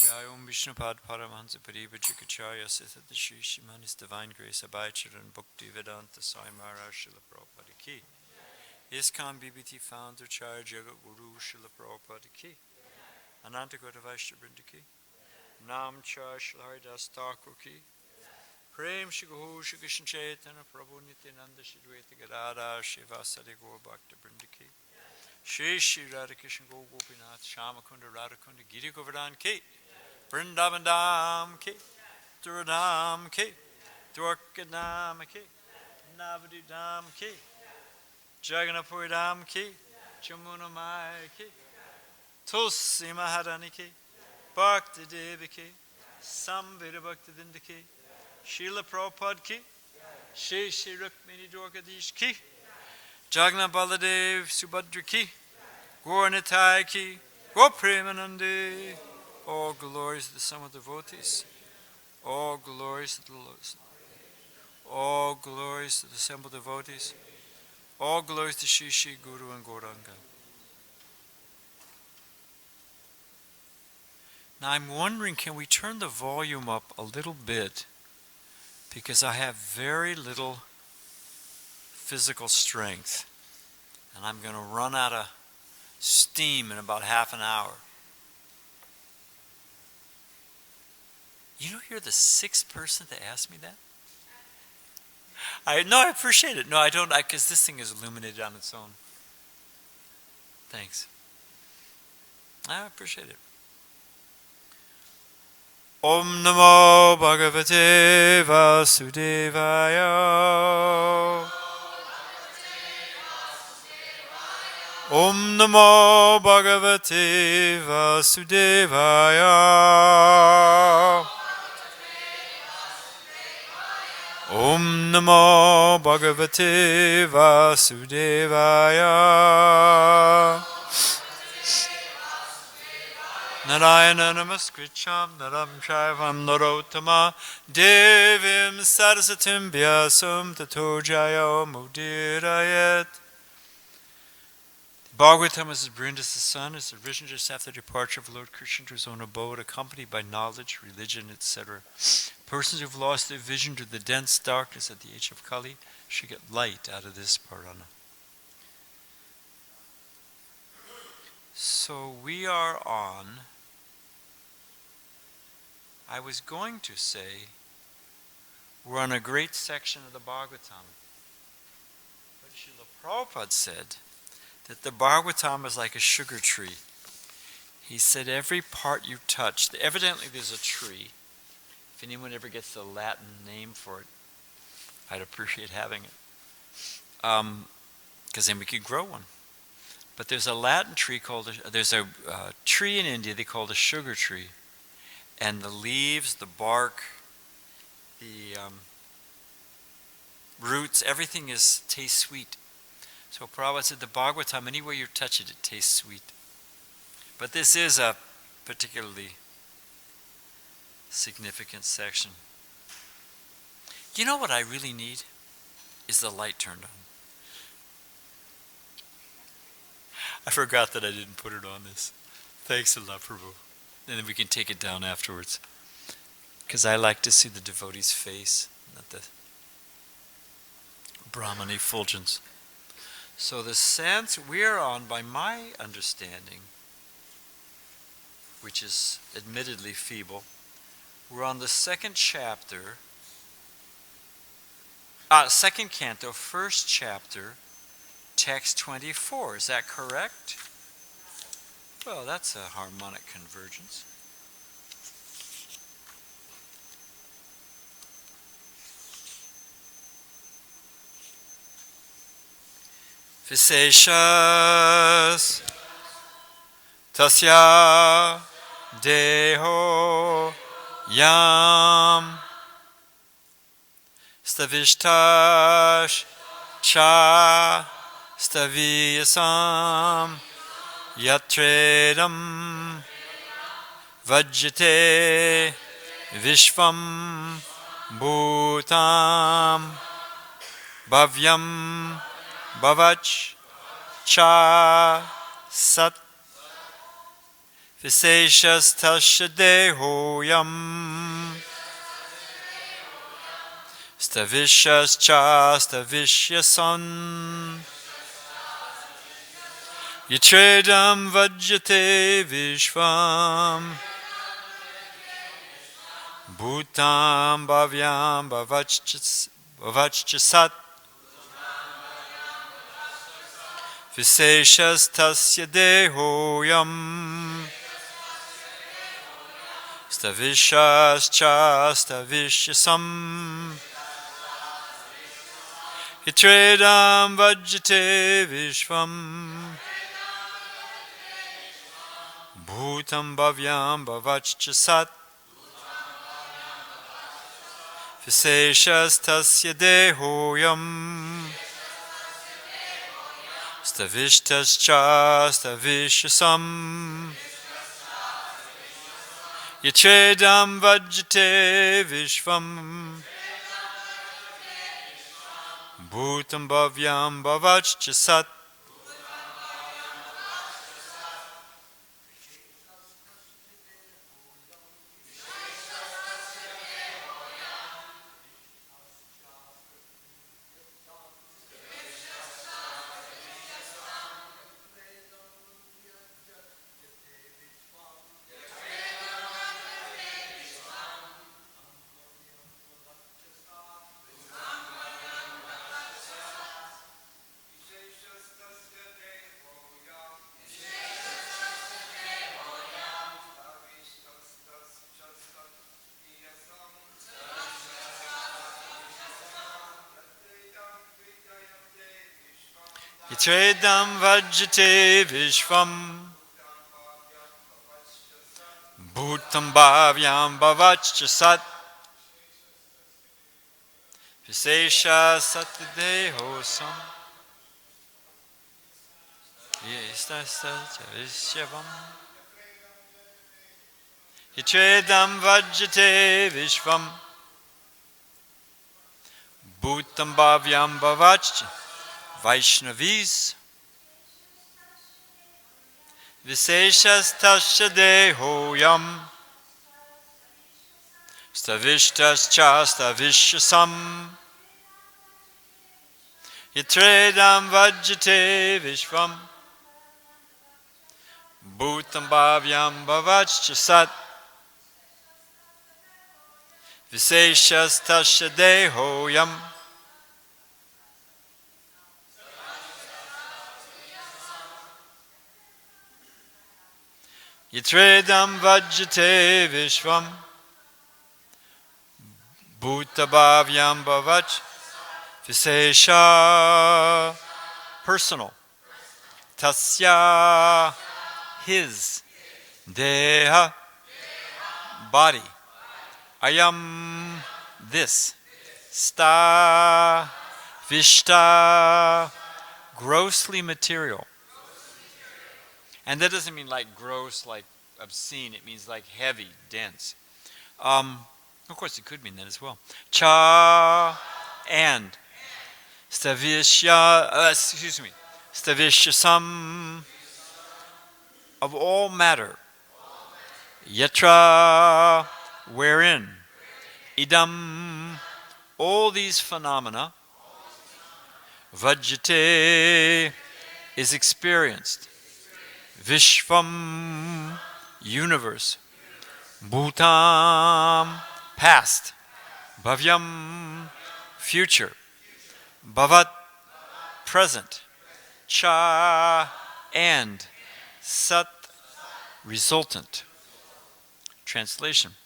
Om Vishnupad Paramahansa Paribhajikacharya Sithata Shri Shimanis Divine Grace Abhaicharan Bhakti Vedanta Swami Maharaj Srila Prabhupada Ki. ISKCON BBT Founder Charya Jagat Guru Srila Prabhupada Ki. Ananta Gota Vaishnava Vrinda Ki. Nam Charya Srila Haridas Thakur Ki. Prem Shri Gahu Shri Krishna Chaitanya Prabhu Nityananda Shri Dvaita Gadadhar Shri Vasadi Gaur Bhakta Vrinda Ki. Shri Shri Radha Krishna Gaur Gopinath Shamakunda Radhakunda Giri Govardhan Ki. Vrindavan Dham Ki, Dhuradham Ki, Dwarkadham Ki, Navadi Dham Ki, Jagannathpuri Dham Ki, Jamuna Maya Ki, Tulsi Mahadani Ki, Bhakti Devi Ki, Samveda Bhakti Vinda Ki, Srila Prabhupada Ki, Shri Shri Rukmini Dwarkadish Ki, Jagannath Baladev Subhadra Ki, Gaur Nitai Ki, Gaur Premanande. All glories to the sum of devotees. All glories to the Lord. All glories to the assembled devotees. All glories to Shri Shri Guru and Gauranga. Now I'm wondering, can we turn the volume up a little bit? Because I have very little physical strength. And I'm going to run out of steam in about half an hour. You know, you're the sixth person to ask me that? I appreciate it. No, I don't, because this thing is illuminated on its own. Thanks. I appreciate it. Om Namo Bhagavate Vasudevaya. Om Namo Bhagavate Vasudevaya. Om Namo Bhagavate Vasudevaya. Narayana Namaskritcham Naram Shaivam Narottama Devim Sarasatim Vyasam Tato Jaya Mudirayat. Bhagavatam is Vrinda's son, is arisen just after the departure of Lord Krishna to his own abode, accompanied by knowledge, religion, etc. Persons who have lost their vision to the dense darkness at the age of Kali should get light out of this Purana. So we are on, I was going to say, we're on a great section of the Bhagavatam. But Srila Prabhupada said that the Bhagavatam is like a sugar tree. He said every part you touch, evidently there's a tree. If anyone ever gets the Latin name for it, I'd appreciate having it. Because then we could grow one. But there's a Latin tree there's a tree in India they call the sugar tree. And the leaves, the bark, the roots, everything tastes sweet. So Prabhupada said the Bhagavatam, anywhere you touch it, it tastes sweet. But this is a particularly significant section. You know what I really need? Is the light turned on. I forgot that I didn't put it on this. Thanks a lot, Prabhu. And then we can take it down afterwards. Because I like to see the devotee's face, not the Brahman effulgence. So the sense we are on, by my understanding, which is admittedly feeble, we're on the second chapter, second canto, first chapter, text 24. Is that correct? Well, that's a harmonic convergence. Viseshas tasya deho yam stavishtash cha staviyasam yatredam vajjate vishvam bhutam bhavyam bhavach cha sat Viseshas tasya dehoyam. Stavishas cha stavishyasan. Yatredam vajjate vishvam. Bhutam bhavyam bhavachchasat. Viseshas tasya dehoyam. Stavishas cha stavishyasam. Yatredam vajjate vishvam. Bhutam bhavyam bhavachchasat. Viseshas tasya dehoyam. Stavishtas cha stavishyasam. Yatredam vajjate vishvam. Bhutam bhavyam bhavachchasat. Yatredam vajjate vishvam. Bhutam bhavyam bhavachchasat. Visesha satidehosam. Yestastasyavisyavam. Yatredam vajjate vishvam. Bhutam bhavyam bhavachchasat. Vaishnavis. Viseshas tasya dehoyam. Stavishtas cha stavishyasam. Yatredam vajjate vishvam. Bhutam bhavyam bhavachchasat. Viseshas tasya dehoyam. Yatredam vajjate vishvam. Bhutabhavyam bhavach. Visesha. Personal. Tasya. His. Deha. Body. Ayam. This. Sta. Vishta. Grossly material. And that doesn't mean like gross, like obscene. It means like heavy, dense. Of course, it could mean that as well. Cha and stavishya. Stavishyasam. Of all matter. Yatra. Wherein. Idam. All these phenomena. Vajjate. Is experienced. Vishvam, universe. Bhutam, past. Bhavyam, future. Bhavat, present. Cha, and. Sat, resultant. Translation.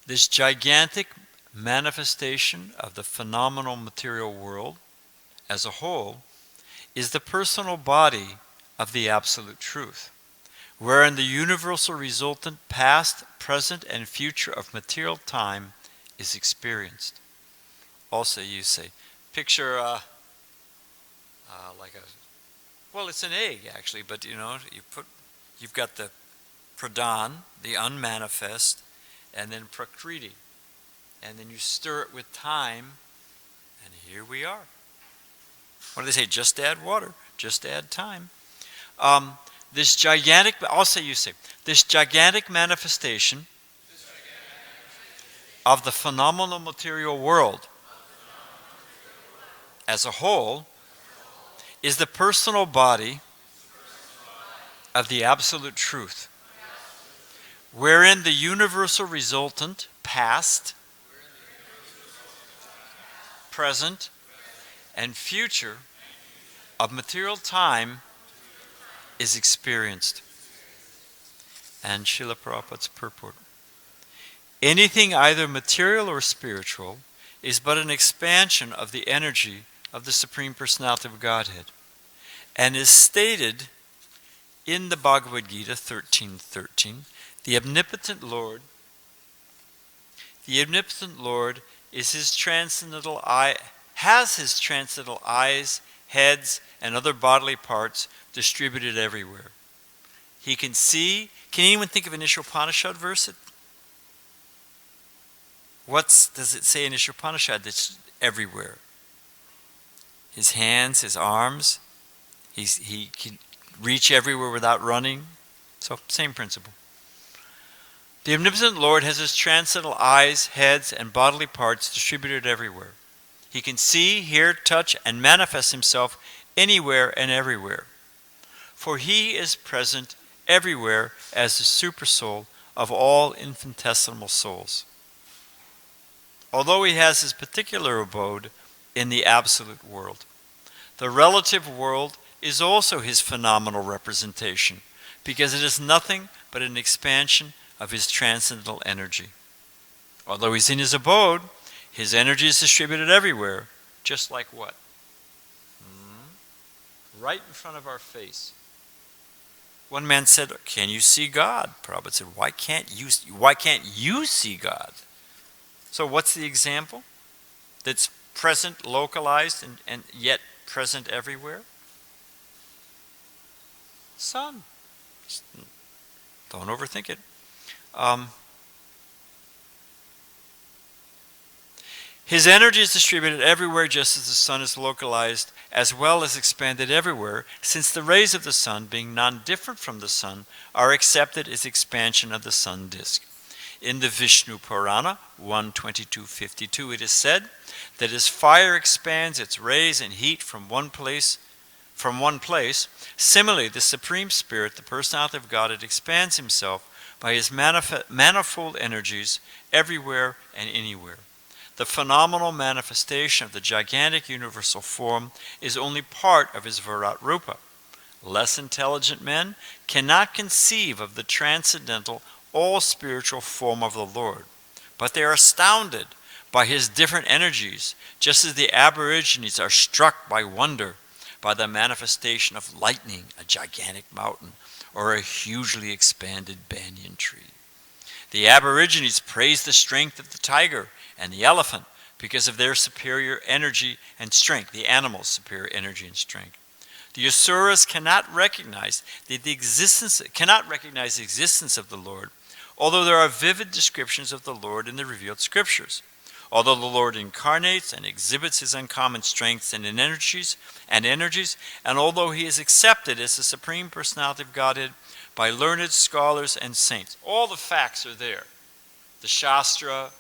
This gigantic manifestation of the phenomenal material world as a whole is the personal body of the Absolute Truth, wherein the universal resultant past, present, and future of material time is experienced. Also, you say, picture like a, well, it's an egg actually, but you've got the pradhan, the unmanifest, and then prakriti, and then you stir it with time, and here we are. What do they say? Just add water, just add time. this gigantic, I'll say you say, this gigantic manifestation of the phenomenal material world as a whole is the personal body of the absolute truth, wherein the universal resultant, past, present, and future of material time is experienced. And Srila Prabhupada's purport. Anything either material or spiritual is but an expansion of the energy of the Supreme Personality of Godhead, and is stated in the Bhagavad Gita 13:13. The omnipotent Lord is his transcendental eye, has his transcendental eyes, heads, and other bodily parts distributed everywhere. He can see. Can anyone think of an Upanishad verse? What does it say in Upanishad that's everywhere? His hands, his arms. He can reach everywhere without running. So, same principle. The omnipotent Lord has his transcendental eyes, heads, and bodily parts distributed everywhere. He can see, hear, touch, and manifest himself anywhere and everywhere. For he is present everywhere as the supersoul of all infinitesimal souls. Although he has his particular abode in the absolute world, the relative world is also his phenomenal representation, because it is nothing but an expansion of his transcendental energy. Although he's in his abode, his energy is distributed everywhere, just like what? Right in front of our face. One man said, "Can you see God?" Prabhupada said, why can't you see God? So what's the example that's present, localized, and yet present everywhere? Sun. Don't overthink it. His energy is distributed everywhere just as the sun is localized as well as expanded everywhere, since the rays of the sun, being non-different from the sun, are accepted as expansion of the sun disk. In the Vishnu Purana 1.22.52 it is said that as fire expands its rays and heat from one place, similarly the Supreme Spirit, the Personality of God, it expands himself by his manifold energies everywhere and anywhere. The phenomenal manifestation of the gigantic universal form is only part of his Virat Rupa. Less intelligent men cannot conceive of the transcendental, all-spiritual form of the Lord, but they are astounded by his different energies, just as the aborigines are struck by wonder by the manifestation of lightning, a gigantic mountain, or a hugely expanded banyan tree. The aborigines praise the strength of the tiger and the elephant because of their superior energy and strength, the animal's superior energy and strength. The asuras cannot recognize the existence of the Lord, although there are vivid descriptions of the Lord in the revealed scriptures. Although the Lord incarnates and exhibits his uncommon strengths and energies, and although he is accepted as the Supreme Personality of Godhead by learned scholars and saints, all the facts are there. The Shastra,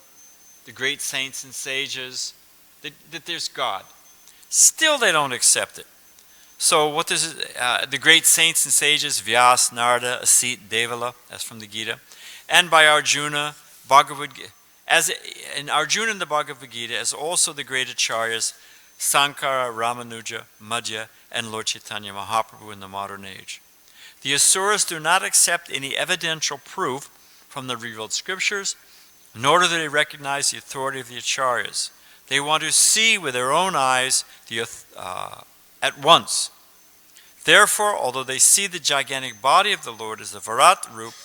the great saints and sages, that there's God. Still they don't accept it. So what does the great saints and sages, Vyas, Narada, Asit, Devala, that's from the Gita, and by Arjuna, Bhagavad Gita, in Arjuna and the Bhagavad Gita, as also the great acharyas, Sankara, Ramanuja, Madhya, and Lord Chaitanya Mahaprabhu in the modern age. The asuras do not accept any evidential proof from the revealed scriptures, nor do they recognize the authority of the acharyas. They want to see with their own eyes at once. Therefore, although they see the gigantic body of the Lord as the Virat Rupa,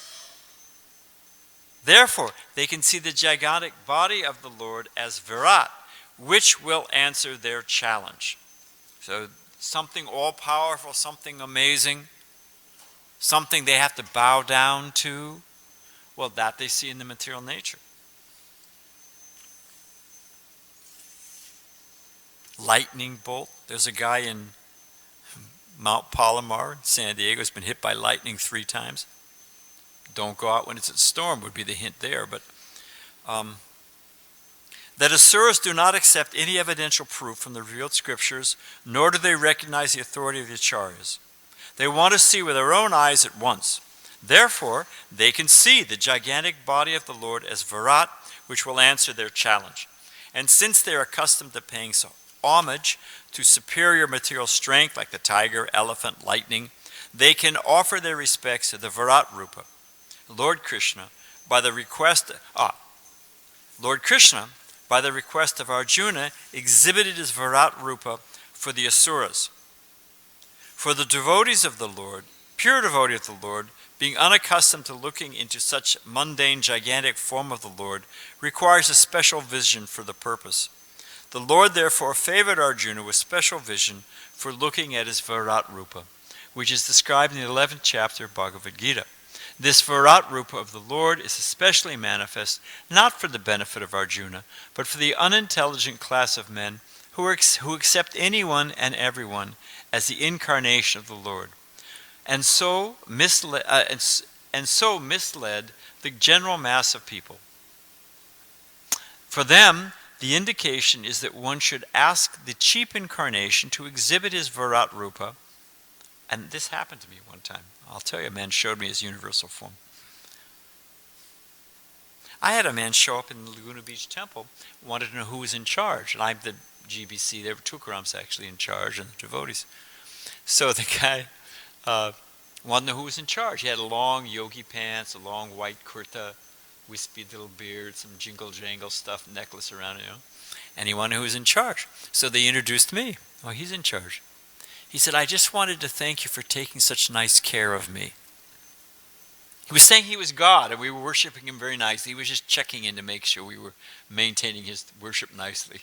therefore they can see the gigantic body of the Lord as Virat, which will answer their challenge. So something all-powerful, something amazing, something they have to bow down to, well, that they see in the material nature. Lightning bolt. There's a guy in Mount Palomar in San Diego has been hit by lightning 3 times. Don't go out when it's a storm would be the hint there. But that asuras do not accept any evidential proof from the revealed scriptures, nor do they recognize the authority of the acharyas. They want to see with their own eyes at once. Therefore, they can see the gigantic body of the Lord as Virat, which will answer their challenge. And since they are accustomed to paying homage to superior material strength like the tiger, elephant, lightning, they can offer their respects to the Virat Rupa. Lord Krishna, by the request of Arjuna, exhibited his Virat Rupa for the asuras. For the devotees of the Lord, pure devotee of the Lord, being unaccustomed to looking into such mundane, gigantic form of the Lord, requires a special vision for the purpose. The Lord therefore favored Arjuna with special vision for looking at his Virat Rupa, which is described in the 11th chapter of Bhagavad Gita. This Virat Rupa of the Lord is especially manifest not for the benefit of Arjuna, but for the unintelligent class of men who accept anyone and everyone as the incarnation of the Lord, and so misled the general mass of people. For them, the indication is that one should ask the cheap incarnation to exhibit his Virat Rupa. And this happened to me one time. I'll tell you, a man showed me his universal form. I had a man show up in the Laguna Beach Temple, wanted to know who was in charge. And I'm the GBC, there were Tukarams actually in charge, and the devotees. So the guy wanted to know who was in charge. He had long yogi pants, a long white kurta, wispy little beard, some jingle-jangle stuff, necklace around it, And he wanted to know who was in charge. So they introduced me. Oh, he's in charge. He said, I just wanted to thank you for taking such nice care of me. He was saying he was God, and we were worshiping him very nicely. He was just checking in to make sure we were maintaining his worship nicely.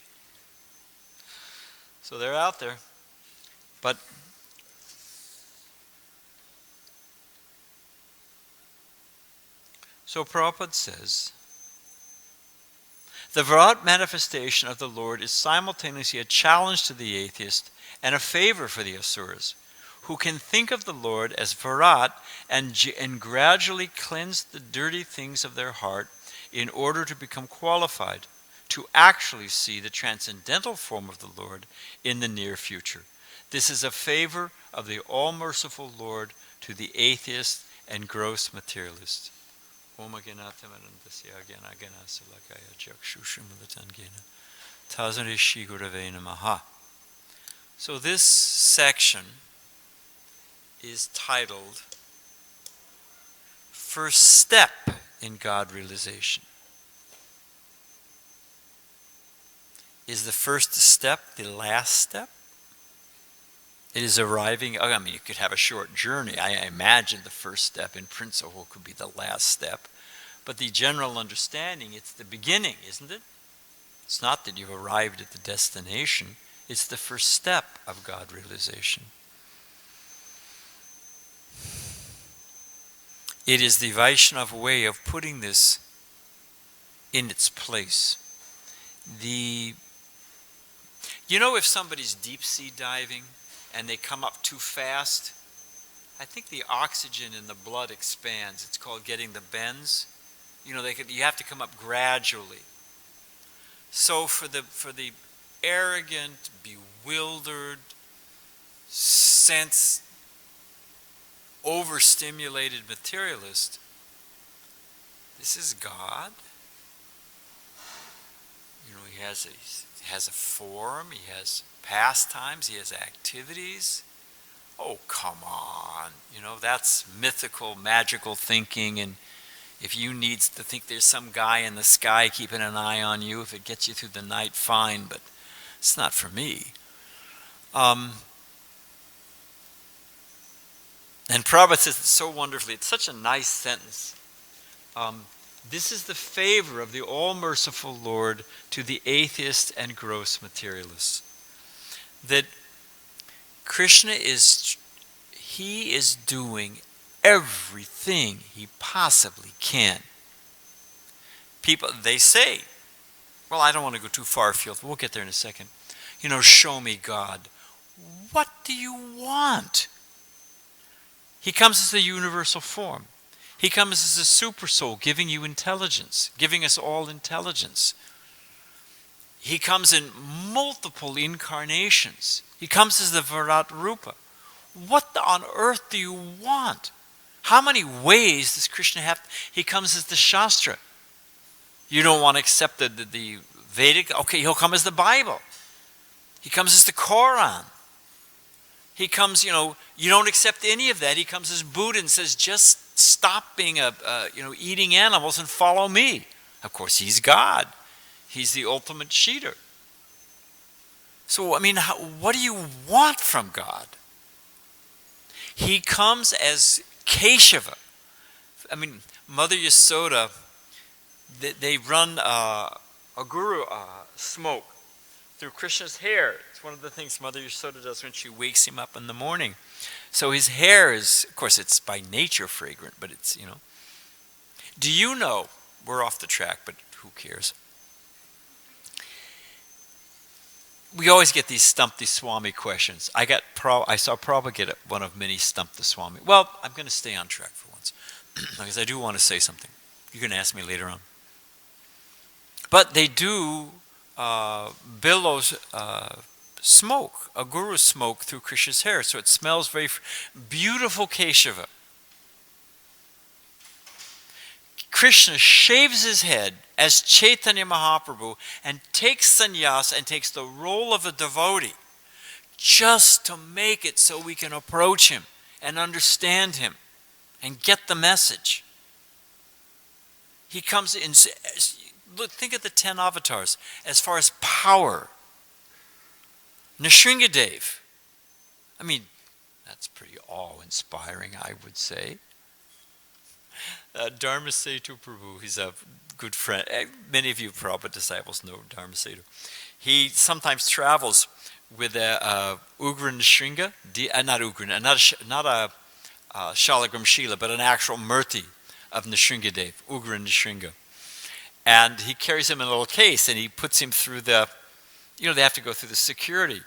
So they're out there. But so Prabhupada says, the Virat manifestation of the Lord is simultaneously a challenge to the atheist and a favor for the asuras, who can think of the Lord as Virat and gradually cleanse the dirty things of their heart in order to become qualified to actually see the transcendental form of the Lord in the near future. This is a favor of the all-merciful Lord to the atheist and gross materialist. Om Agyanatamarandasya Agyanagana Salakaya Jakshushamritatangena Tazarishi Gurave Namaha. So this section is titled First Step in God Realization. Is the first step the last step? It is arriving, you could have a short journey. I imagine the first step in principle could be the last step. But the general understanding, it's the beginning, isn't it? It's not that you've arrived at the destination. It's the first step of God realization. It is the Vaishnava way of putting this in its place. If somebody's deep sea diving and they come up too fast, I think the oxygen in the blood expands. It's called getting the bends. You have to come up gradually. So for the arrogant, bewildered, overstimulated materialist, this is God. He has a form, he has pastimes, he has activities. Oh, come on. That's mythical, magical thinking, and if you need to think there's some guy in the sky keeping an eye on you, if it gets you through the night, fine, but it's not for me. And Prabhupada says it so wonderfully. It's such a nice sentence. This is the favor of the all-merciful Lord to the atheist and gross materialists. That Krishna is doing everything he possibly can. People, they say, well, I don't want to go too far afield. We'll get there in a second. Show me God. What do you want? He comes as the universal form. He comes as a super soul, giving you intelligence, giving us all intelligence. He comes in multiple incarnations. He comes as the Virat Rupa. What on earth do you want? How many ways does Krishna have? He comes as the Shastra. You don't want to accept the Vedic? Okay, he'll come as the Bible. He comes as the Quran. He comes, you don't accept any of that. He comes as Buddha and says, just stop being eating animals and follow me. Of course, he's God. He's the ultimate cheater. So, what do you want from God? He comes as Keshava. Mother Yasoda, they run a guru smoke through Krishna's hair. It's one of the things Mother Yasoda does when she wakes him up in the morning. So his hair is, of course, it's by nature fragrant, but it's, Do you know, we're off the track, but who cares? We always get these Stump the Swami questions. I saw Prabhupada get one of many Stump the Swami. Well, I'm going to stay on track for once, because I do want to say something. You're going to ask me later on. But they do billows smoke, a guru smoke through Krishna's hair, so it smells very beautiful Keshava. Krishna shaves his head as Chaitanya Mahaprabhu and takes sannyas and takes the role of a devotee just to make it so we can approach him and understand him and get the message. He comes in, look, think of the 10 avatars as far as power. Nrsingadev, that's pretty awe-inspiring, I would say. Dharmasetu Prabhu, he's a good friend. Many of you Prabhupada disciples know Dharmasetu. He sometimes travels with a Ugra Nrsinga, not Ugra, not a Shalagram Shila, but an actual Murti of Nrsingadev, Ugra Nrsinga. And he carries him in a little case, and he puts him through they have to go through the security.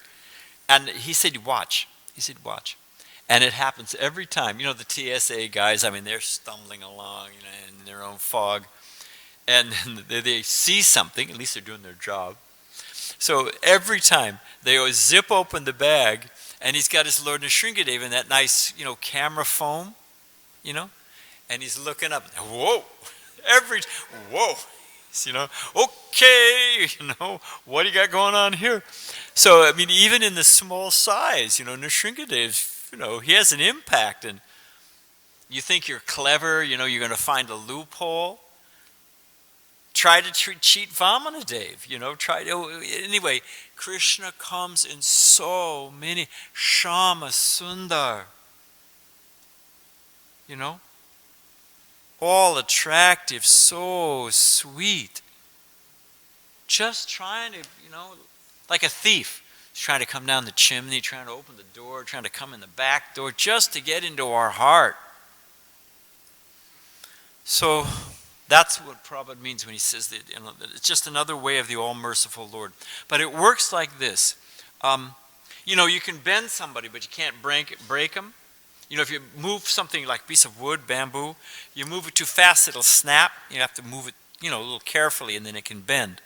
And he said, watch. And it happens every time. The TSA guys, they're stumbling along, in their own fog. And they see something, at least they're doing their job. So every time, they always zip open the bag, and he's got his Lord Nrsingadev in that nice, camera foam, and he's looking up. Whoa! Whoa! Okay, what do you got going on here? So, even in the small size, Nrsingadev, he has an impact, and you think you're clever, you're going to find a loophole. Try to cheat Vamanadev, anyway, Krishna comes in so many, Shama Sundar, all attractive, so sweet. Just trying to, like a thief. He's trying to come down the chimney, trying to open the door, trying to come in the back door, just to get into our heart. So that's what Prabhupada means when he says that, that it's just another way of the all-merciful Lord. But it works like this. You can bend somebody, but you can't break them. If you move something like a piece of wood, bamboo, you move it too fast, it'll snap. You have to move it, a little carefully, and then it can bend.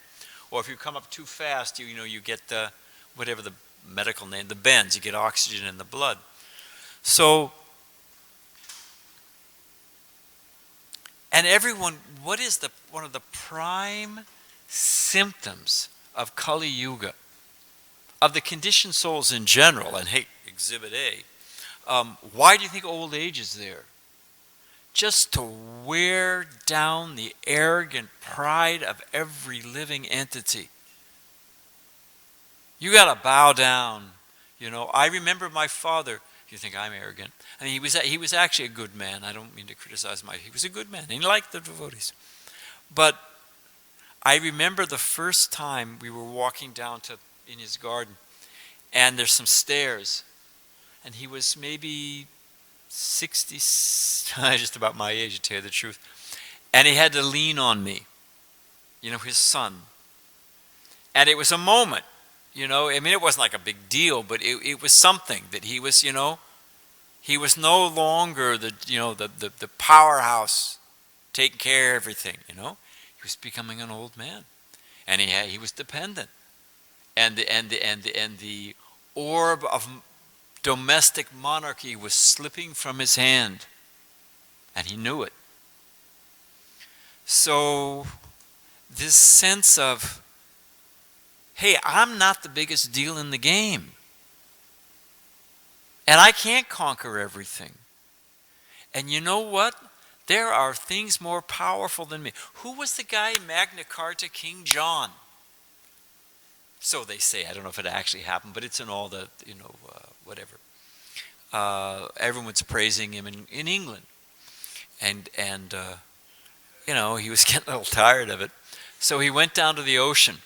Or if you come up too fast, you get whatever the medical name, the bends. You get oxygen in the blood. So, and everyone, what is one of the prime symptoms of Kali Yuga, of the conditioned souls in general, and hey, Exhibit A, why do you think old age is there? Just to wear down the arrogant pride of every living entity. You got to bow down. I remember my father. You think I'm arrogant? He was actually a good man. I don't mean to criticize he was a good man. He liked the devotees. But I remember the first time we were walking down in his garden, and there's some stairs, and he was maybe 60, just about my age, to tell you the truth. And he had to lean on me, his son. And it was a moment, it wasn't like a big deal, but it was something that he was, He was no longer the powerhouse taking care of everything, He was becoming an old man. And he was dependent. And the orb of domestic monarchy was slipping from his hand. And he knew it. So this sense of, hey, I'm not the biggest deal in the game. And I can't conquer everything. And you know what? There are things more powerful than me. Who was the guy, Magna Carta, King John? So they say. I don't know if it actually happened, but it's in all the, whatever. Everyone's praising him in England. And he was getting a little tired of it. So he went down to the ocean,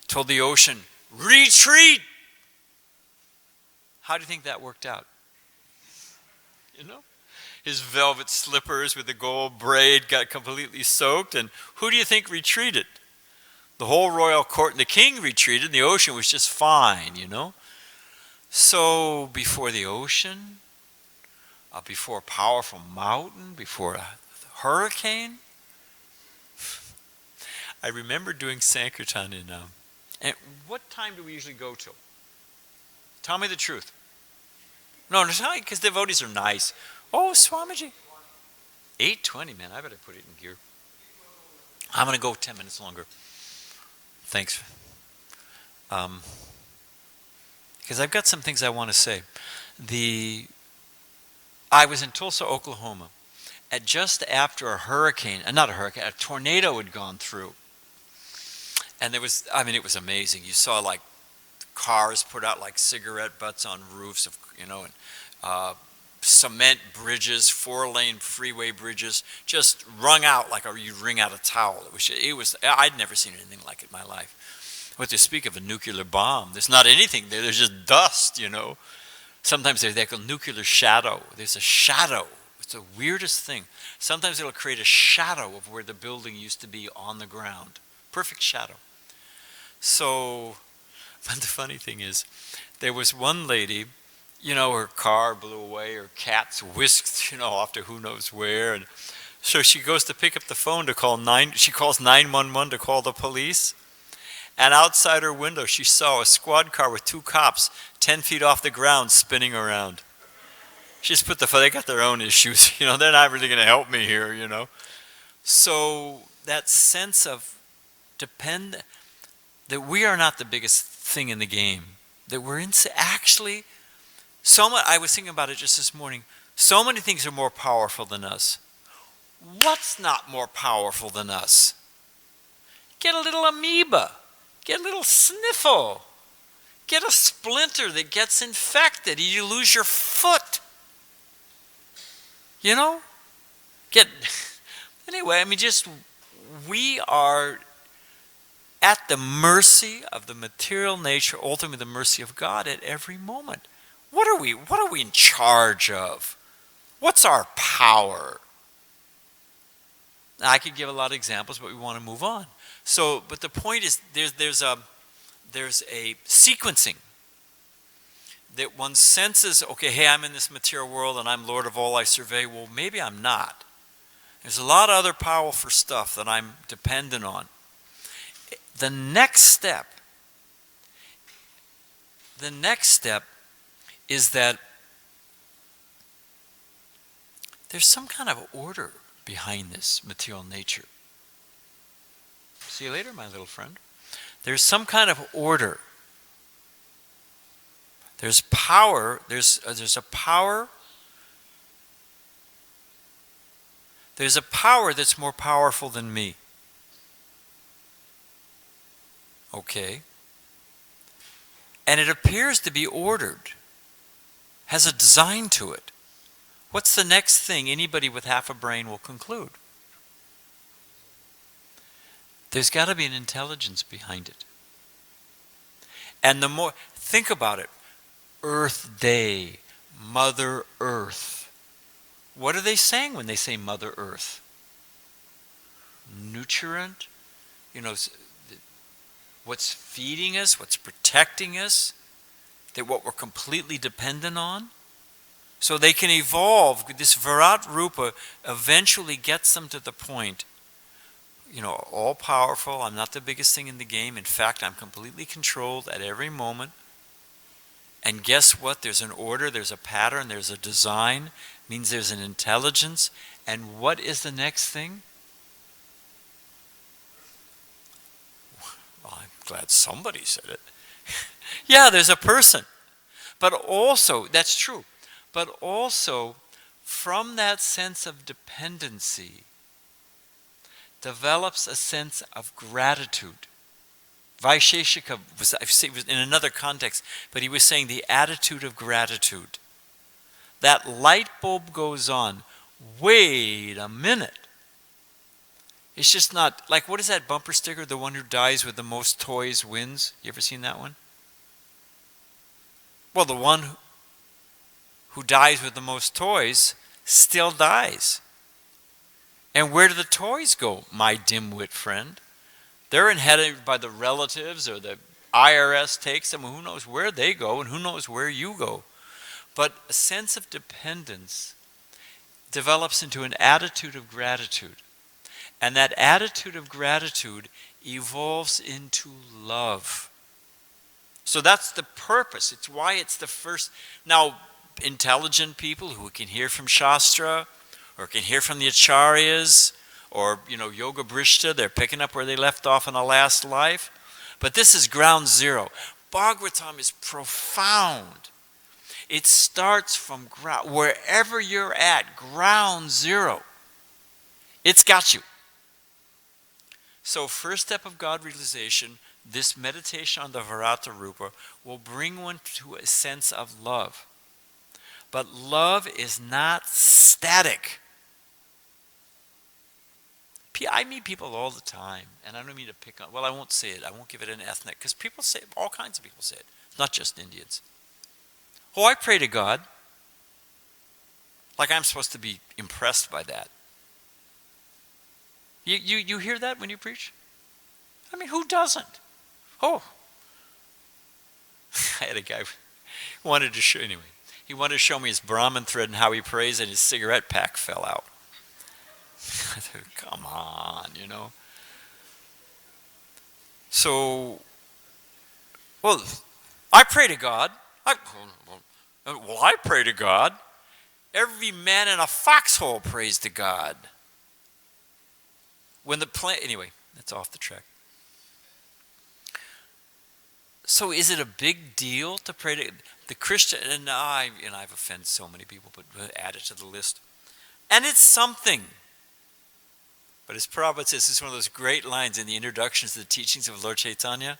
told the ocean, retreat! How do you think that worked out? His velvet slippers with the gold braid got completely soaked, and who do you think retreated? The whole royal court and the king retreated, and the ocean was just fine, So before the ocean, before a powerful mountain, before a hurricane, I remember doing Sankirtan and what time do we usually go till? Tell me the truth. No, because devotees are nice. Oh, Swamiji. 8:20, man. I better put it in gear. I'm going to go 10 minutes longer. Thanks. Because I've got some things I want to say. I was in Tulsa, Oklahoma, just after a tornado had gone through. And it was amazing. You saw like cars put out like cigarette butts on roofs of, and cement bridges, 4-lane freeway bridges, just wrung out like you wring out a towel. It was. I'd never seen anything like it in my life. What to speak of a nuclear bomb? There's not anything there. There's just dust. Sometimes they call nuclear shadow. There's a shadow. It's the weirdest thing. Sometimes it'll create a shadow of where the building used to be on the ground. Perfect shadow. So, but the funny thing is, there was one lady. Her car blew away, her cats whisked, off to who knows where. And so she goes to pick up the phone to call she calls 911 to call the police. And outside her window, she saw a squad car with 2 cops 10 feet off the ground spinning around. She just they got their own issues, they're not really going to help me here, So that sense of that we are not the biggest thing in the game, that we're actually... I was thinking about it just this morning. So many things are more powerful than us. What's not more powerful than us? Get a little amoeba. Get a little sniffle. Get a splinter that gets infected. You lose your foot. Anyway, we are at the mercy of the material nature, ultimately the mercy of God at every moment. What are we in charge of? What's our power? Now, I could give a lot of examples, but we want to move on. So, but the point is, there's a sequencing that one senses. Okay, hey, I'm in this material world, and I'm Lord of all I survey. Well, maybe I'm not. There's a lot of other powerful stuff that I'm dependent on. The next step is that there's some kind of order behind this material nature. See you later, my little friend. There's some kind of order. There's power. There's a power. There's a power that's more powerful than me. Okay. And it appears to be ordered. Has a design to it. What's the next thing anybody with half a brain will conclude? There's got to be an intelligence behind it. And the more, think about it. Earth Day, Mother Earth. What are they saying when they say Mother Earth? Nutrient? What's feeding us, what's protecting us, that what we're completely dependent on. So they can evolve. This Virat Rupa eventually gets them to the point, all powerful. I'm not the biggest thing in the game. In fact, I'm completely controlled at every moment. And guess what? There's an order, there's a pattern, there's a design, means there's an intelligence. And what is the next thing? Well, I'm glad somebody said it. Yeah, there's a person. But also, that's true. But also, from that sense of dependency, develops a sense of gratitude. Vaisheshika was in another context, but he was saying the attitude of gratitude. That light bulb goes on. Wait a minute. It's just not, like, what is that bumper sticker? The one who dies with the most toys wins. You ever seen that one? Well, the one who dies with the most toys still dies. And where do the toys go, my dimwit friend? They're inherited by the relatives, or the IRS takes them. Who knows where they go, and who knows where you go. But a sense of dependence develops into an attitude of gratitude. And that attitude of gratitude evolves into love. So that's the purpose. It's why it's the first. Now, intelligent people who can hear from Shastra, or can hear from the Acharyas, or, Yoga Brishta, they're picking up where they left off in the last life. But this is ground zero. Bhagavatam is profound. It starts from wherever you're at, ground zero. It's got you. So first step of God realization, this meditation on the Virata Rupa will bring one to a sense of love. But love is not static. I meet people all the time, and I don't mean to pick on, well, I won't say it, I won't give it an ethnic, because people say it, all kinds of people say it, not just Indians. Oh, I pray to God. Like I'm supposed to be impressed by that. You hear that when you preach? I mean, who doesn't? Oh. I had a guy who wanted to show, anyway, he wanted to show me his Brahmin thread and how he prays, and his cigarette pack fell out. I thought, come on, So, well, I pray to God. I pray to God. Every man in a foxhole prays to God. Anyway, that's off the track. So is it a big deal to pray to the Christian? And I've offended so many people, but add it to the list. And it's something. But as Prabhupada says, this is one of those great lines in the introductions to the teachings of Lord Chaitanya.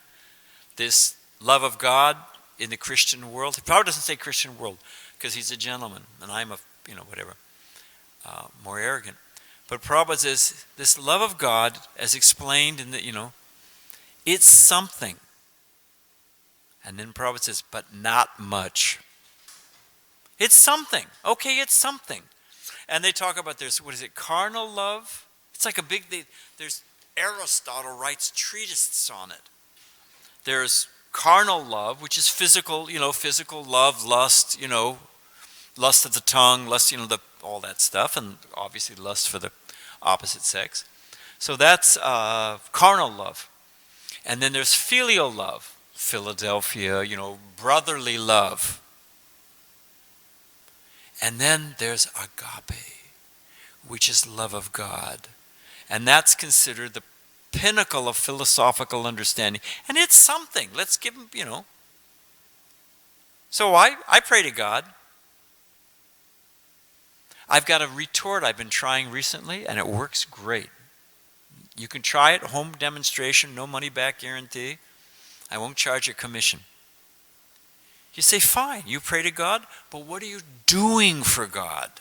This love of God in the Christian world. Prabhupada doesn't say Christian world because he's a gentleman and I'm more arrogant. But Prabhupada says this love of God, as explained in the, it's something. And then Prabhupada says, but not much. It's something. Okay, it's something. And they talk about carnal love? It's like there's Aristotle writes treatises on it. There's carnal love, which is physical, physical love, lust, lust of the tongue, lust, all that stuff, and obviously lust for the opposite sex. So that's carnal love. And then there's filial love, Philadelphia, brotherly love. And then there's agape, which is love of God. And that's considered the pinnacle of philosophical understanding. And it's something. Let's give them, So I pray to God. I've got a retort I've been trying recently, and it works great. You can try it, home demonstration, no money back guarantee. I won't charge a commission. You say, fine, you pray to God, but what are you doing for God?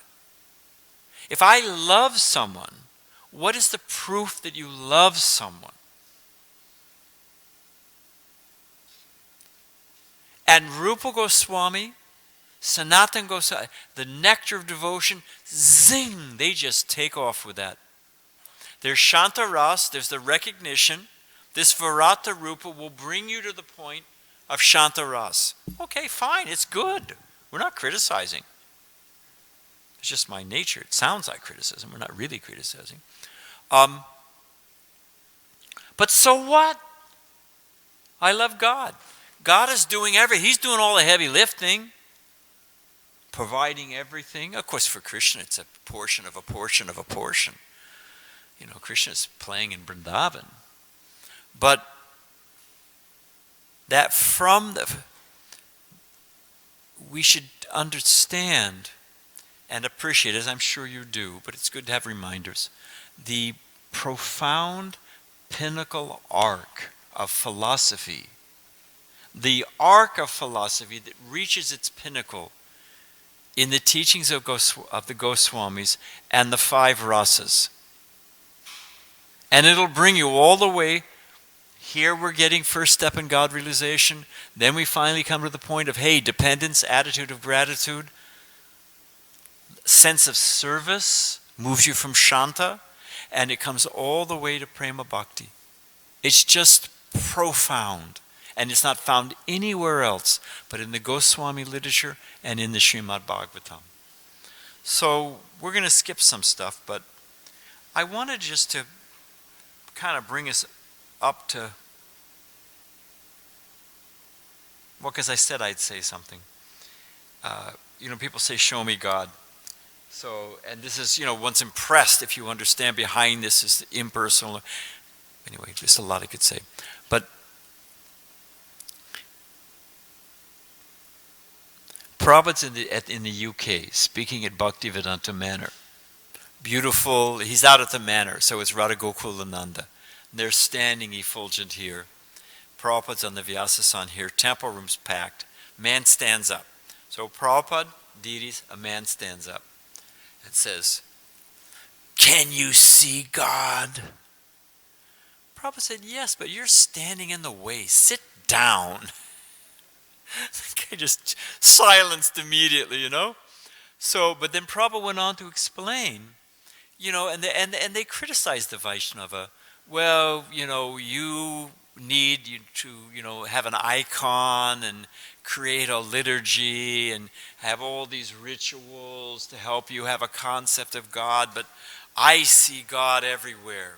If I love someone, what is the proof that you love someone? And Rupa Goswami, Sanatana Goswami, the nectar of devotion, zing, they just take off with that. There's Shanta Ras, there's the recognition. This Virata Rupa will bring you to the point of Shanta Ras. Okay, fine, it's good. We're not criticizing. It's just my nature. It sounds like criticism. We're not really criticizing. But so what? I love God. God is doing everything. He's doing all the heavy lifting, providing everything. Of course, for Krishna, it's a portion of a portion of a portion. You know, Krishna is playing in Vrindavan. But that we should understand and appreciate, as I'm sure you do, but it's good to have reminders, the profound pinnacle arc of philosophy, the arc of philosophy that reaches its pinnacle in the teachings of the Goswamis and the 5 rasas. And it'll bring you all the way. Here we're getting first step in God realization. Then we finally come to the point of, hey, dependence, attitude of gratitude, sense of service moves you from Shanta, and it comes all the way to Prema Bhakti. It's just profound, and it's not found anywhere else but in the Goswami literature and in the Srimad Bhagavatam. So we're going to skip some stuff, but I wanted just to kind of bring us up to, well, because I said I'd say something. People say, show me God. So, and this is, once impressed, if you understand behind this is impersonal. Anyway, there's a lot I could say. But Prabhupada's in the UK, speaking at Bhaktivedanta Manor. Beautiful, he's out at the manor, so it's Radha Gokulananda. They're standing effulgent here. Prabhupada's on the Vyasasan here, temple room's packed. Man stands up. So Prabhupada, deities, a man stands up and says, "Can you see God?" Prabhupada said, "Yes, but you're standing in the way. Sit down." The guy just silenced immediately, So, but then Prabhupada went on to explain, and they criticized the Vaishnava. Well, you need to, have an icon and create a liturgy and have all these rituals to help you have a concept of God, but I see God everywhere.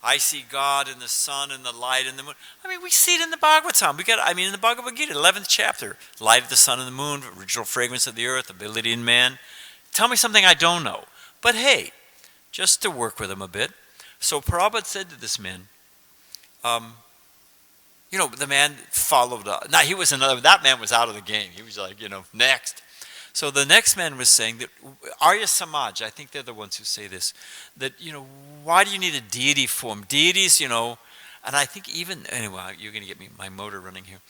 I see God in the sun and the light and the moon. I mean, we see it in the Bhagavatam. In the Bhagavad Gita, 11th chapter, light of the sun and the moon, original fragrance of the earth, ability in man. Tell me something I don't know. But hey, just to work with him a bit. So Prabhupada said to this man, the man followed up. Now that man was out of the game. He was like, next. So the next man was saying that Arya Samaj, I think they're the ones who say this, that, why do you need a deity form? Deities, and I think anyway, you're going to get me my motor running here.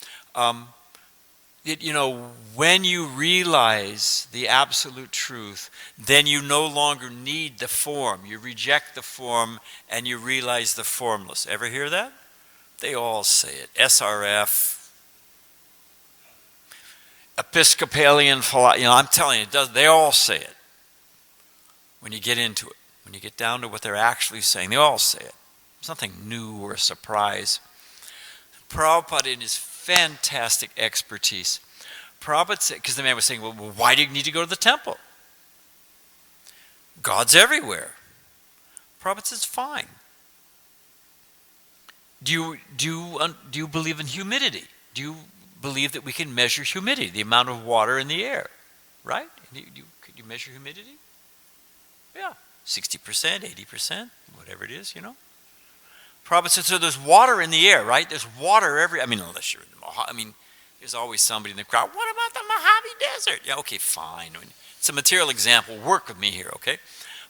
When you realize the absolute truth, then you no longer need the form. You reject the form and you realize the formless. Ever hear that? They all say it. SRF, Episcopalian, I'm telling you, they all say it. When you get into it, when you get down to what they're actually saying, they all say it. There's nothing new or a surprise. Prabhupada, in his fantastic expertise, Prabhupada said, because the man was saying, well, why do you need to go to the temple? God's everywhere. Prabhupada says, fine. Do you believe in humidity? Do you believe that we can measure humidity, the amount of water in the air, right? Could you measure humidity? Yeah, 60%, 80%, whatever it is, Prabhupada said, so there's water in the air, right? There's water unless you're in the Mojave. There's always somebody in the crowd, what about the Mojave Desert? Yeah, okay, fine. It's a material example. Work with me here, okay?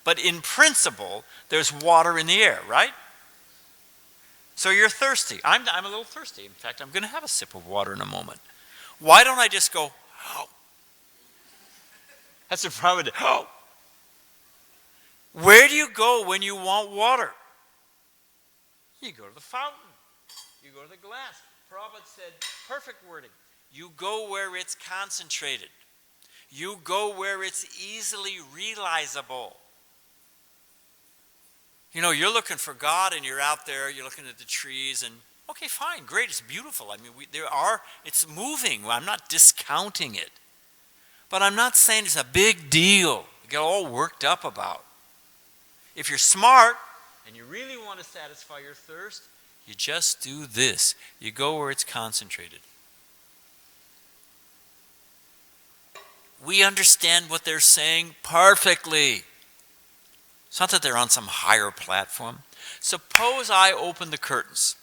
But in principle, there's water in the air, right? So you're thirsty. I'm a little thirsty. In fact, I'm going to have a sip of water in a moment. Why don't I just go, oh? That's what Prabhupada did. Oh. Where do you go when you want water? You go to the fountain. You go to the glass. Prabhupada said, perfect wording. You go where it's concentrated. You go where it's easily realizable. You're looking for God and you're out there, you're looking at the trees and, okay, fine, great, it's beautiful. It's moving. I'm not discounting it. But I'm not saying it's a big deal. get all worked up about. If you're smart and you really want to satisfy your thirst, you just do this. You go where it's concentrated. We understand what they're saying perfectly. It's not that they're on some higher platform. Suppose I open the curtains.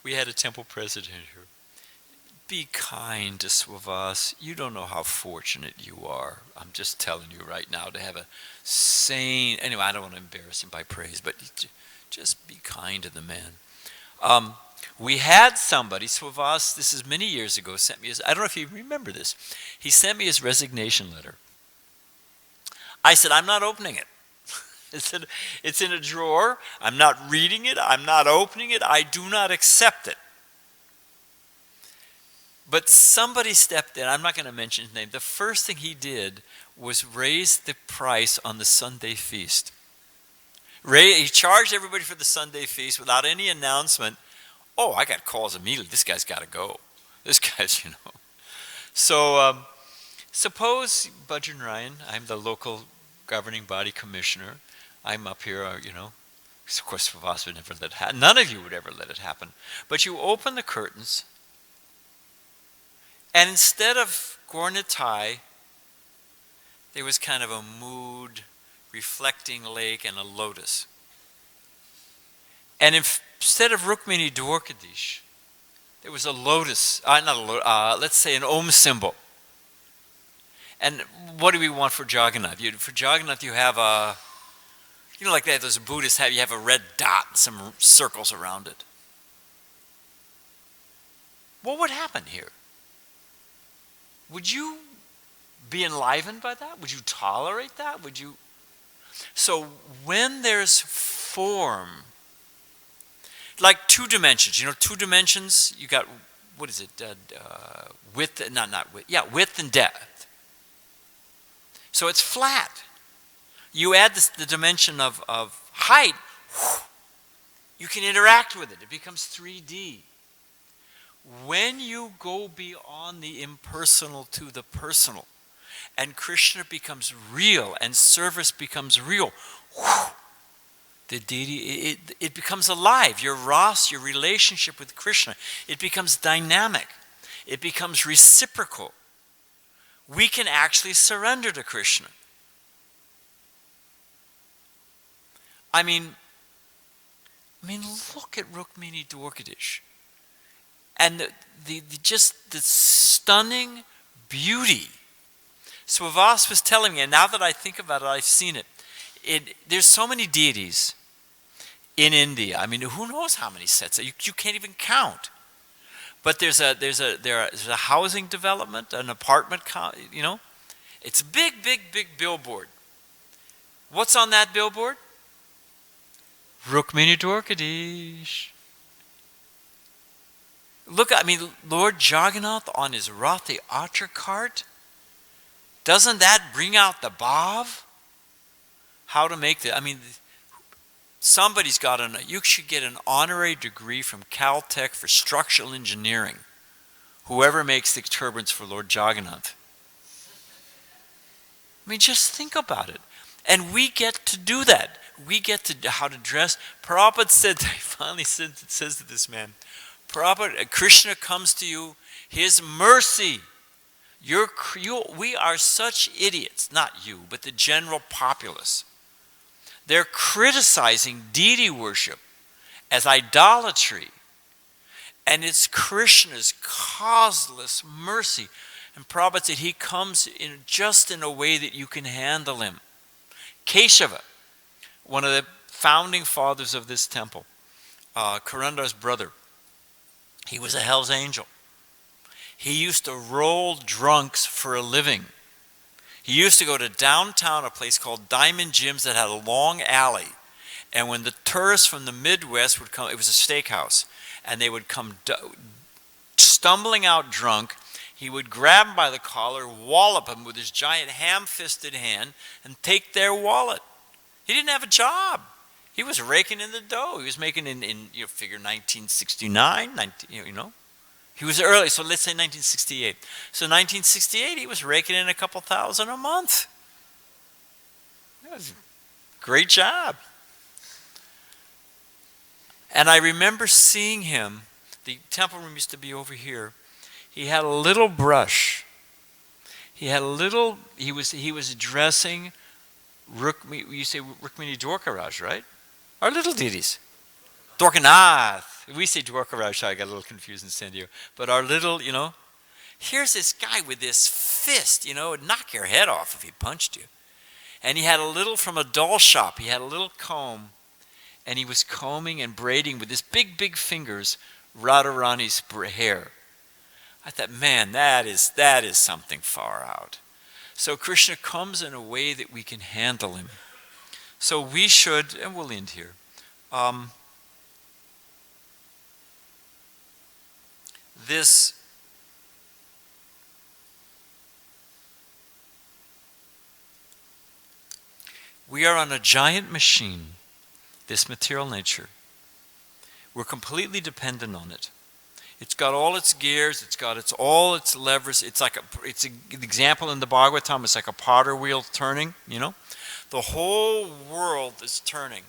We had a temple president here. Be kind to Swavas. You don't know how fortunate you are. I'm just telling you right now to have a sane... Anyway, I don't want to embarrass him by praise, but just be kind to the man. We had somebody, Swavas, this is many years ago, sent me his... I don't know if you remember this. He sent me his resignation letter. I said, I'm not opening it. It's in a drawer. I'm not reading it. I'm not opening it. I do not accept it. But somebody stepped in. I'm not going to mention his name. The first thing he did was raise the price on the Sunday feast. He charged everybody for the Sunday feast without any announcement. Oh, I got calls immediately. This guy's got to go. This guy's, So suppose, Badrinarayana, I'm the local governing body commissioner. I'm up here, Of course, Swavas would never let it happen. None of you would ever let it happen. But you open the curtains, and instead of Gornitai, there was kind of a mood, reflecting lake, and a lotus. And instead of Rukmini Dwarkadish, there was a lotus, let's say an Om symbol. And what do we want for Jagannath? For Jagannath, you have a, like that, those Buddhists have, you have a red dot and some circles around it. What would happen here? Would you be enlivened by that? Would you tolerate that? Would you? So when there's form, like 2 dimensions, 2 dimensions, you got, what is it, width and depth. So it's flat. You add the dimension of height, you can interact with it. It becomes 3D. When you go beyond the impersonal to the personal, and Krishna becomes real, and service becomes real, the deity, it becomes alive. Your ras, your relationship with Krishna, it becomes dynamic. It becomes reciprocal. We can actually surrender to Krishna. I mean, look at Rukmini Dwarkadish. And the stunning beauty. Swavas was telling me, and now that I think about it, I've seen it. There's so many deities in India. Who knows how many sets? You can't even count. But there's a housing development, an apartment, It's a big billboard. What's on that billboard? Rukmini Dwarkadish. Look, Lord Jagannath on his Rathi Atra cart. Doesn't that bring out the bhav? How to make somebody's got you should get an honorary degree from Caltech for structural engineering. Whoever makes the turbines for Lord Jagannath. Just think about it. And we get to do that. We get to how to dress. Prabhupada says to this man, Prabhupada, Krishna comes to you, his mercy. We are such idiots, not you, but the general populace. They're criticizing deity worship as idolatry. And it's Krishna's causeless mercy. And Prabhupada said he comes in a way that you can handle him. Keshava, one of the founding fathers of this temple, Karandar's brother, he was a Hell's Angel. He used to roll drunks for a living. He used to go to downtown, a place called Diamond Jim's that had a long alley. And when the tourists from the Midwest would come, it was a steakhouse, and they would come stumbling out drunk, he would grab them by the collar, wallop them with his giant ham-fisted hand, and take their wallet. He didn't have a job. He was raking in the dough. He was making figure 1969, He was early, so let's say 1968. So 1968, he was raking in a couple thousand a month. That was a great job. And I remember seeing him. The temple room used to be over here. He had a little brush. He was addressing you say Rukmini Dwarkaraj, right? Our little deities. Dwarkanath. We say Dwarkaraj, so I got a little confused in San Diego. But our little, here's this guy with this fist, it'd knock your head off if he punched you. And he had from a doll shop, he had a little comb, and he was combing and braiding with his big, big fingers Radharani's hair. I thought, man, that is something far out. So Krishna comes in a way that we can handle him. So we should, and we'll end here. We are on a giant machine, this material nature. We're completely dependent on it. It's got all its gears, it's got all its levers. It's an example in the Bhagavatam, it's like a potter wheel turning, The whole world is turning.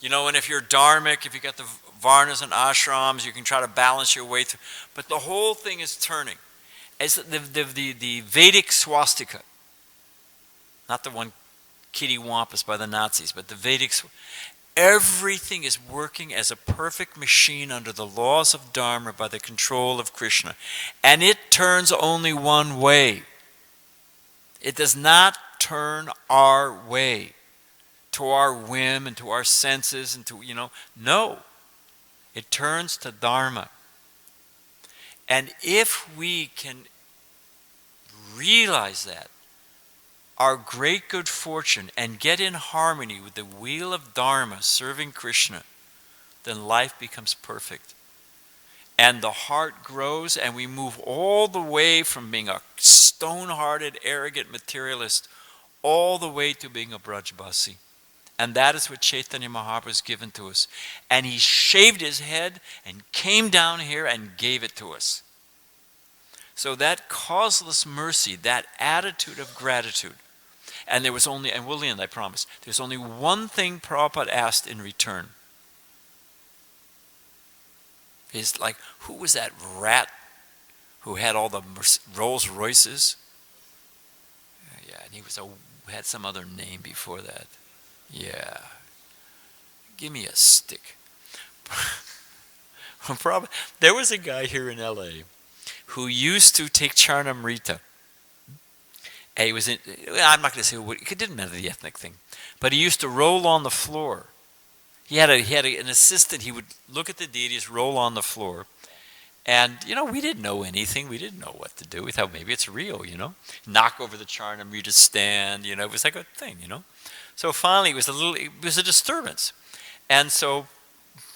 And if you're dharmic, if you got the varnas and ashrams, you can try to balance your way through. But the whole thing is turning. As the Vedic swastika, not the one kitty wampus by the Nazis, but the Vedic, everything is working as a perfect machine under the laws of Dharma by the control of Krishna. And it turns only one way. It does not turn our way, to our whim and to our senses and to, no. It turns to Dharma. And if we can realize that, our great good fortune, and get in harmony with the wheel of Dharma serving Krishna, then life becomes perfect. And the heart grows, and we move all the way from being a stone-hearted, arrogant materialist, all the way to being a Brajbasi. And that is what Chaitanya Mahaprabhu has given to us. And he shaved his head and came down here and gave it to us. So that causeless mercy, that attitude of gratitude, and there was only, and we'll end, I promise, there's only one thing Prabhupada asked in return. He's like, who was that rat who had all the Rolls Royces? Yeah, and he had some other name before that. Yeah. Give me a stick. There was a guy here in LA who used to take Charnamrita. And he was I'm not going to say what, it didn't matter the ethnic thing, but he used to roll on the floor. He had an assistant. He would look at the deities, roll on the floor, and we didn't know anything. We didn't know what to do. We thought maybe it's real, knock over the Charnamrita stand. It was like a thing, So finally, it was a disturbance, and so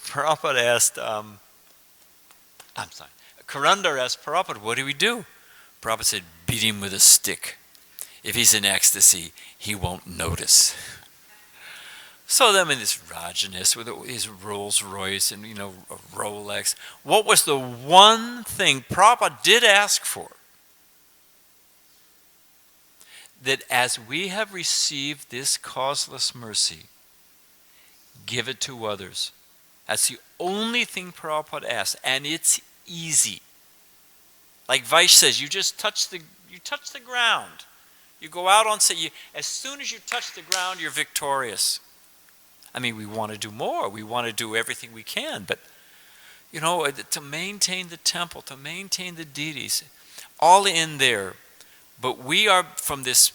Prabhupada asked. Karandar asked Prabhupada, "What do we do?" Prabhupada said, "Beat him with a stick. If he's in ecstasy, he won't notice." So then in this Rajaness with his Rolls Royce and a Rolex, what was the one thing Prabhupada did ask for? That as we have received this causeless mercy, give it to others. That's the only thing Prabhupada asked, and it's easy. Like Vaish says, you just touch the ground. You go out on say as soon as you touch the ground, you're victorious. I mean, we want to do more. We want to do everything we can, but to maintain the temple, to maintain the deities, all in there. But we are, from this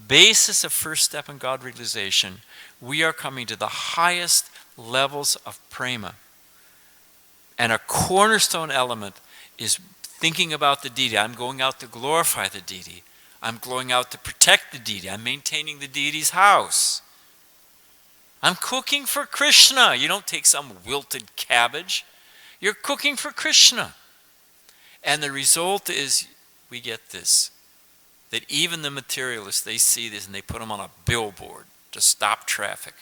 basis of first step in God realization, we are coming to the highest levels of prema. And a cornerstone element is thinking about the deity. I'm going out to glorify the deity. I'm going out to protect the deity. I'm maintaining the deity's house. I'm cooking for Krishna. You don't take some wilted cabbage. You're cooking for Krishna. And the result is we get this. That even the materialists, they see this and they put them on a billboard to stop traffic.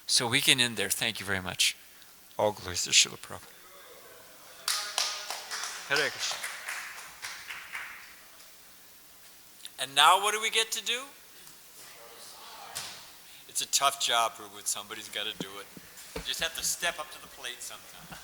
So we can end there. Thank you very much. All glories to Srila Prabhupada. Hare Krishna. And now what do we get to do? It's a tough job, Prabhu. Somebody's got to do it. You just have to step up to the plate sometime.